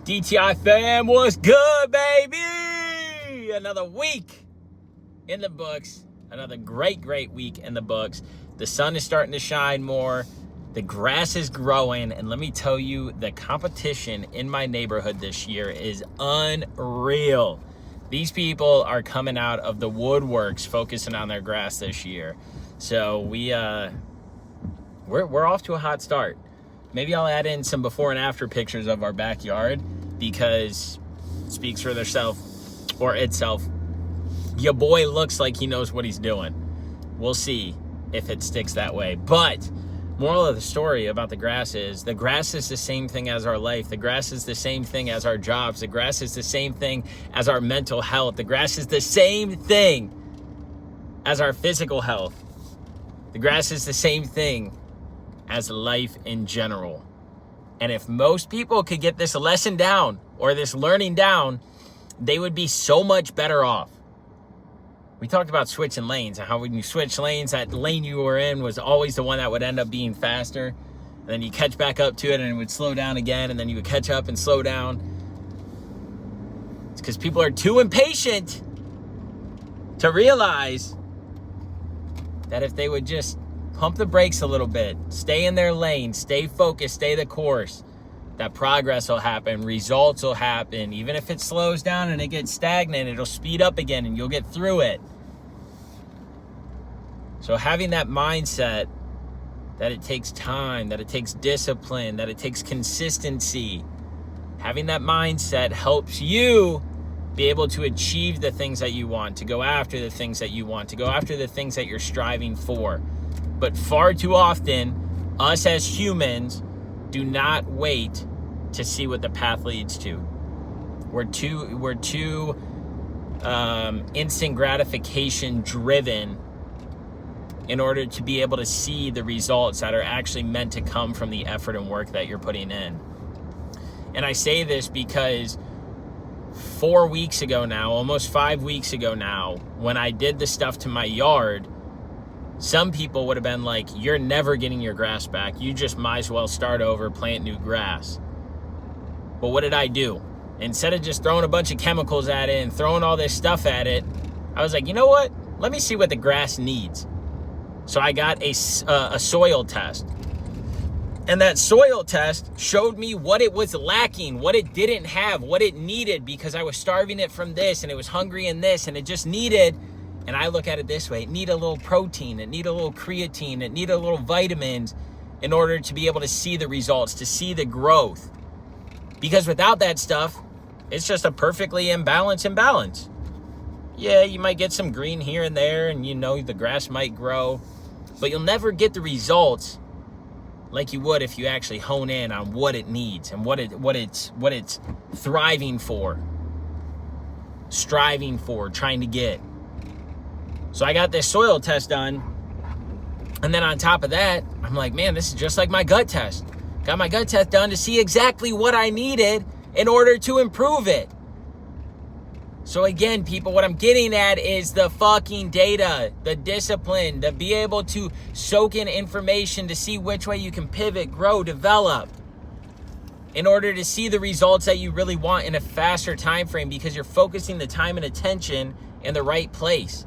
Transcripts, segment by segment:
DTI fam, what's good, baby? Another week in the books. Another great week in the books. The sun is starting to shine more. The grass is growing. And let me tell you, the competition in my neighborhood this year is unreal. These people are coming out of the woodworks focusing on their grass this year. So we're off to a hot start. Maybe I'll add in some before and after pictures of our backyard because it speaks for itself. Your boy looks like he knows what he's doing. We'll see if it sticks that way. But moral of the story about the grass is the same thing as our life. The grass is the same thing as our jobs. The grass is the same thing as our mental health. The grass is the same thing as our physical health. The grass is the same thing as life in general. And if most people could get this lesson down or this learning down, they would be so much better off. We talked about switching lanes and how when you switch lanes, that lane you were in was always the one that would end up being faster. And then you catch back up to it and it would slow down again, and then you would catch up and slow down. It's because people are too impatient to realize that if they would just pump the brakes a little bit, stay in their lane, stay focused, stay the course, that progress will happen, results will happen. Even if it slows down and it gets stagnant, it'll speed up again and you'll get through it. So having that mindset that it takes time, that it takes discipline, that it takes consistency, having that mindset helps you be able to achieve the things that you want, to go after the things that you want, to go after the things that you're striving for. But far too often, us as humans do not wait to see what the path leads to. We're too instant gratification driven in order to be able to see the results that are actually meant to come from the effort and work that you're putting in. And I say this because 4 weeks ago now, almost 5 weeks ago now, when I did the stuff to my yard, some people would have been like, you're never getting your grass back. You just might as well start over, plant new grass. But what did I do? Instead of just throwing a bunch of chemicals at it and throwing all this stuff at it, I was like, you know what? Let me see what the grass needs. So I got a soil test. And that soil test showed me what it was lacking, what it didn't have, what it needed, because I was starving it from this and it was hungry in this and it just needed. And I look at it this way: it need a little protein, it need a little creatine, it need a little vitamins in order to be able to see the results, to see the growth. Because without that stuff, it's just a perfectly imbalanced imbalance. Yeah, you might get some green here and there, and the grass might grow, but you'll never get the results like you would if you actually hone in on what it needs and what it's thriving for, striving for, trying to get. So I got this soil test done, and then on top of that, I'm like, man, this is just like my gut test. Got my gut test done to see exactly what I needed in order to improve it. So again, people, what I'm getting at is the fucking data, the discipline, to be able to soak in information to see which way you can pivot, grow, develop, in order to see the results that you really want in a faster time frame, because you're focusing the time and attention in the right place.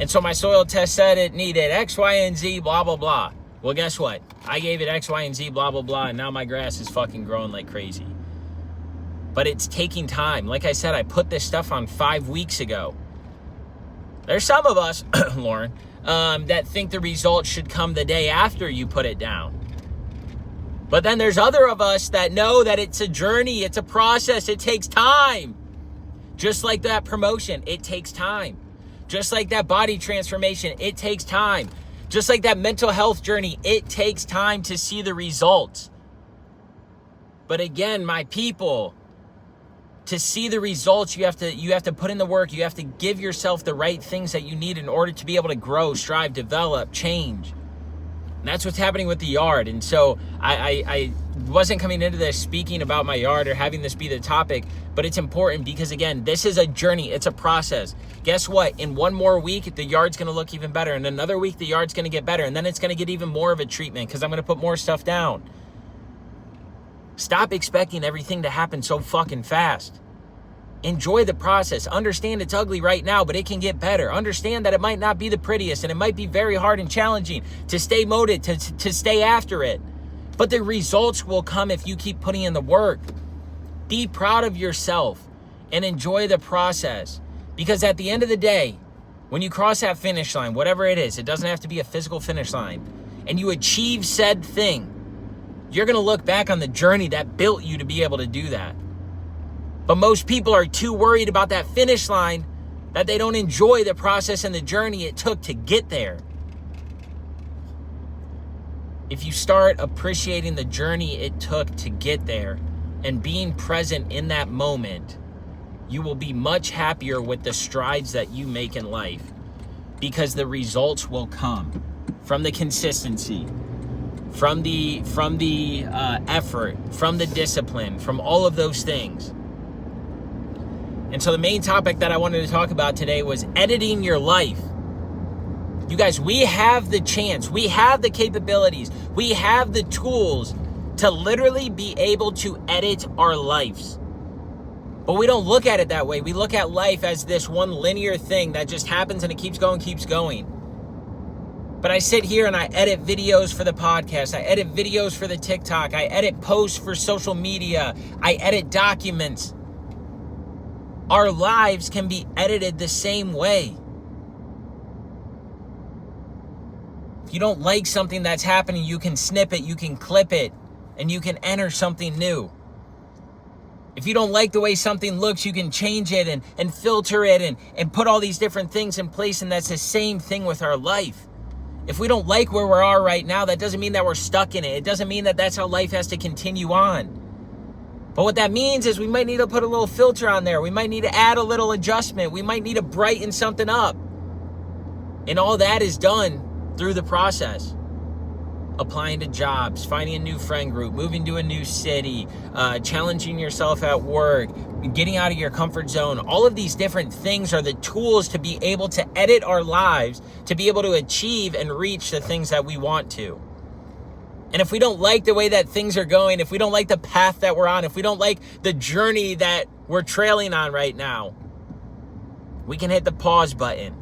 And so my soil test said it needed X, Y, and Z, blah, blah, blah. Well, guess what? I gave it X, Y, and Z, blah, blah, blah, and now my grass is fucking growing like crazy. But it's taking time. Like I said, I put this stuff on 5 weeks ago. There's some of us, Lauren, that think the results should come the day after you put it down. But then there's other of us that know that it's a journey, it's a process, it takes time. Just like that promotion, it takes time. Just like that body transformation, it takes time. Just like that mental health journey, it takes time to see the results. But again, my people, to see the results, you have to put in the work. You have to give yourself the right things that you need in order to be able to grow, strive, develop, change. And that's what's happening with the yard. And so I wasn't coming into this speaking about my yard or having this be the topic, but it's important because, again, this is a journey. It's a process. Guess what? In one more week, the yard's going to look even better. In another week, the yard's going to get better. And then it's going to get even more of a treatment because I'm going to put more stuff down. Stop expecting everything to happen so fucking fast. Enjoy the process. Understand it's ugly right now, but it can get better. Understand that it might not be the prettiest and it might be very hard and challenging to stay motivated, to stay after it. But the results will come if you keep putting in the work. Be proud of yourself and enjoy the process. Because at the end of the day, when you cross that finish line, whatever it is, it doesn't have to be a physical finish line, and you achieve said thing, you're going to look back on the journey that built you to be able to do that. But most people are too worried about that finish line that they don't enjoy the process and the journey it took to get there. If you start appreciating the journey it took to get there and being present in that moment, you will be much happier with the strides that you make in life, because the results will come from the consistency, from the effort, from the discipline, from all of those things. And so the main topic that I wanted to talk about today was editing your life. You guys, we have the chance, we have the capabilities, we have the tools to literally be able to edit our lives. But we don't look at it that way. We look at life as this one linear thing that just happens and it keeps going. But I sit here and I edit videos for the podcast. I edit videos for the TikTok. I edit posts for social media. I edit documents. Our lives can be edited the same way. If you don't like something that's happening, you can snip it, you can clip it, and you can enter something new. If you don't like the way something looks, you can change it and filter it and put all these different things in place, and that's the same thing with our life. If we don't like where we are right now, that doesn't mean that we're stuck in it. It doesn't mean that that's how life has to continue on. But what that means is we might need to put a little filter on there. We might need to add a little adjustment. We might need to brighten something up. And all that is done through the process. Applying to jobs, finding a new friend group, moving to a new city, challenging yourself at work, getting out of your comfort zone. All of these different things are the tools to be able to edit our lives, to be able to achieve and reach the things that we want to. And if we don't like the way that things are going, if we don't like the path that we're on, if we don't like the journey that we're trailing on right now, we can hit the pause button.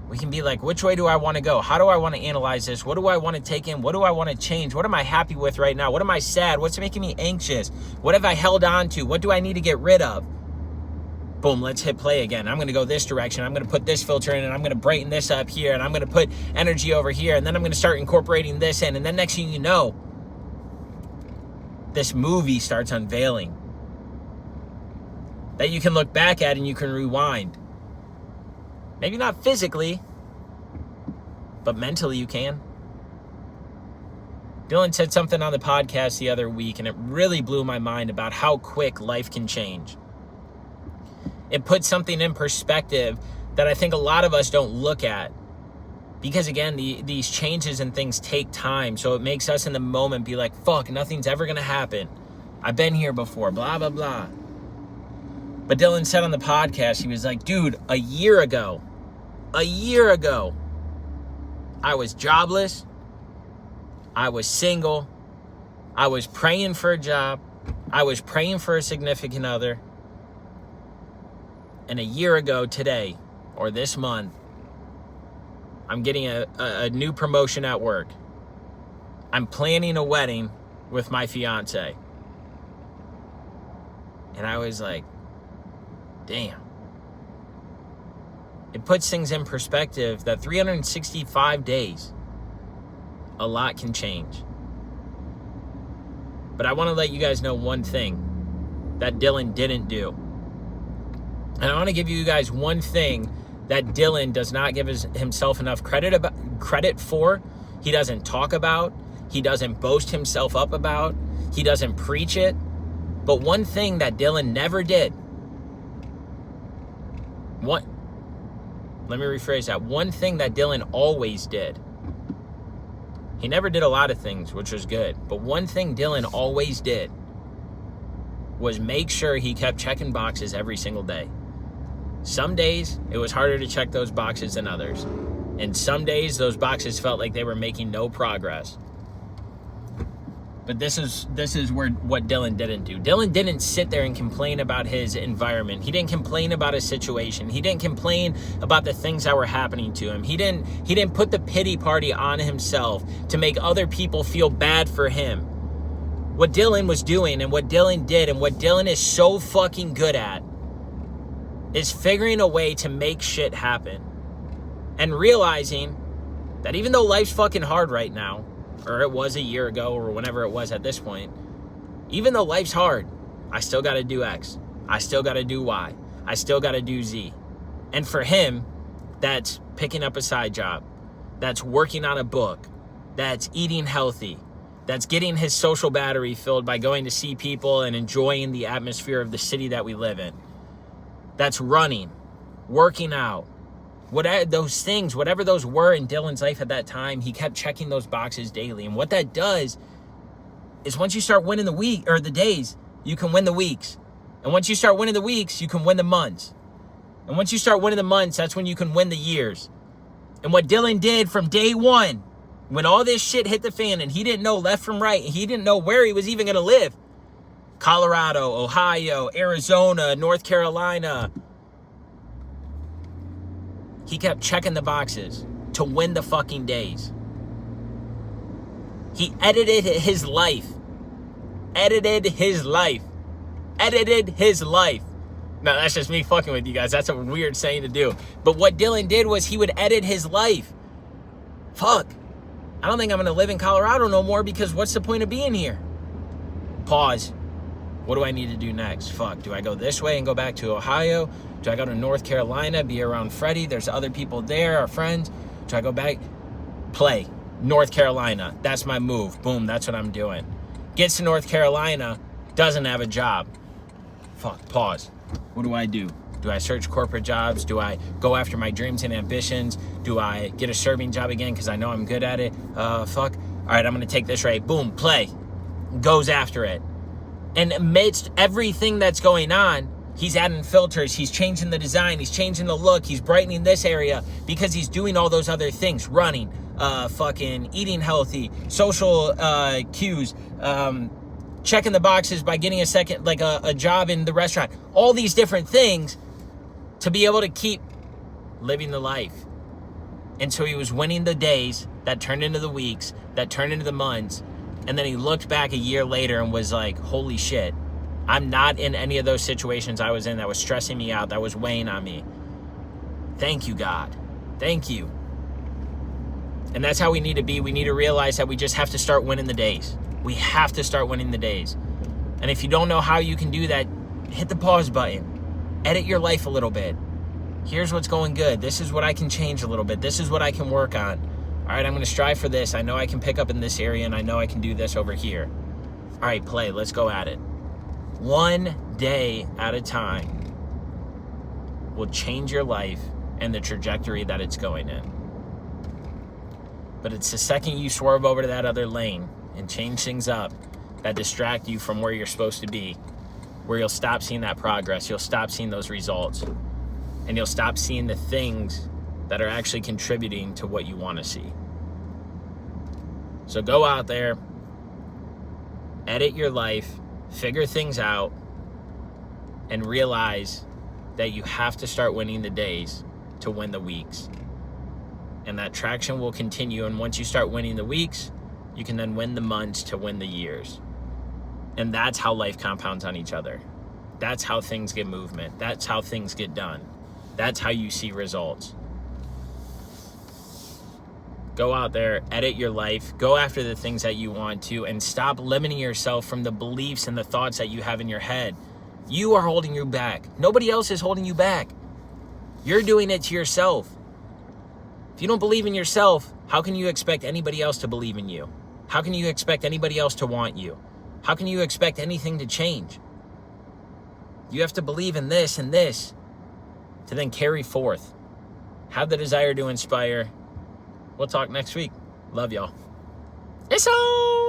We can be like, which way do I want to go? How do I want to analyze this? What do I want to take in? What do I want to change? What am I happy with right now? What am I sad? What's making me anxious? What have I held on to? What do I need to get rid of? Boom, let's hit play again. I'm going to go this direction. I'm going to put this filter in, and I'm going to brighten this up here, and I'm going to put energy over here, and then I'm going to start incorporating this in, and then next thing you know, this movie starts unveiling that you can look back at and you can rewind. Maybe not physically, but mentally you can. Dylan said something on the podcast the other week, and it really blew my mind about how quick life can change. It puts something in perspective that I think a lot of us don't look at. Because again, these changes and things take time. So it makes us in the moment be like, fuck, nothing's ever going to happen. I've been here before, blah, blah, blah. But Dylan said on the podcast, he was like, dude, a year ago, I was jobless. I was single. I was praying for a job. I was praying for a significant other. And a year ago today, or this month, I'm getting a new promotion at work. I'm planning a wedding with my fiance. And I was like, damn. It puts things in perspective that 365 days, a lot can change. But I want to let you guys know one thing that Dylan didn't do. And I want to give you guys one thing that Dylan does not give himself enough credit for. He doesn't talk about. He doesn't boast himself up about. He doesn't preach it. But one thing that Dylan never did. Let me rephrase that. One thing that Dylan always did. He never did a lot of things, which was good. But one thing Dylan always did was make sure he kept checking boxes every single day. Some days, it was harder to check those boxes than others. And some days, those boxes felt like they were making no progress. But this is where what Dylan didn't do. Dylan didn't sit there and complain about his environment. He didn't complain about his situation. He didn't complain about the things that were happening to him. He didn't put the pity party on himself to make other people feel bad for him. What Dylan was doing and what Dylan did and what Dylan is so fucking good at is figuring a way to make shit happen. And realizing that even though life's fucking hard right now, or it was a year ago, or whenever it was at this point, even though life's hard, I still got to do X. I still got to do Y. I still got to do Z. And for him, that's picking up a side job. That's working on a book. That's eating healthy. That's getting his social battery filled by going to see people and enjoying the atmosphere of the city that we live in. That's running, working out. Whatever those things, whatever those were in Dylan's life at that time, he kept checking those boxes daily. And what that does is once you start winning the week or the days, you can win the weeks. And once you start winning the weeks, you can win the months. And once you start winning the months, that's when you can win the years. And what Dylan did from day one, when all this shit hit the fan and he didn't know left from right, and he didn't know where he was even going to live, Colorado, Ohio, Arizona, North Carolina, he kept checking the boxes to win the fucking days. He edited his life. Edited his life. No, that's just me fucking with you guys. That's a weird saying to do. But what Dylan did was he would edit his life. Fuck. I don't think I'm going to live in Colorado no more because what's the point of being here? Pause. What do I need to do next? Fuck. Do I go this way and go back to Ohio? Do I go to North Carolina, be around Freddie? There's other people there, our friends. Do I go back? Play. North Carolina. That's my move. Boom, that's what I'm doing. Gets to North Carolina, doesn't have a job. Fuck, pause. What do I do? Do I search corporate jobs? Do I go after my dreams and ambitions? Do I get a serving job again because I know I'm good at it? Fuck. All right, I'm going to take this right. Boom, play. Goes after it. And amidst everything that's going on, he's adding filters, he's changing the design, he's changing the look, he's brightening this area because he's doing all those other things. Running, fucking eating healthy, social cues, checking the boxes by getting a second, like a job in the restaurant. All these different things to be able to keep living the life. And so he was winning the days that turned into the weeks, that turned into the months. And then he looked back a year later and was like, holy shit, I'm not in any of those situations I was in that was stressing me out, that was weighing on me. Thank you, God. Thank you. And that's how we need to be. We need to realize that we just have to start winning the days. We have to start winning the days. And if you don't know how you can do that, hit the pause button. Edit your life a little bit. Here's what's going good. This is what I can change a little bit. This is what I can work on. All right, I'm going to strive for this. I know I can pick up in this area, and I know I can do this over here. All right, play. Let's go at it. One day at a time will change your life and the trajectory that it's going in. But it's the second you swerve over to that other lane and change things up that distract you from where you're supposed to be, where you'll stop seeing that progress, you'll stop seeing those results, and you'll stop seeing the things that are actually contributing to what you want to see. So go out there, edit your life, figure things out, and realize that you have to start winning the days to win the weeks. And that traction will continue. And once you start winning the weeks, you can then win the months to win the years. And that's how life compounds on each other. That's how things get movement. That's how things get done. That's how you see results. Go out there, edit your life, go after the things that you want to, and stop limiting yourself from the beliefs and the thoughts that you have in your head. You are holding you back. Nobody else is holding you back. You're doing it to yourself. If you don't believe in yourself, how can you expect anybody else to believe in you? How can you expect anybody else to want you? How can you expect anything to change? You have to believe in this and this to then carry forth. Have the desire to inspire. We'll talk next week. Love y'all. It's on.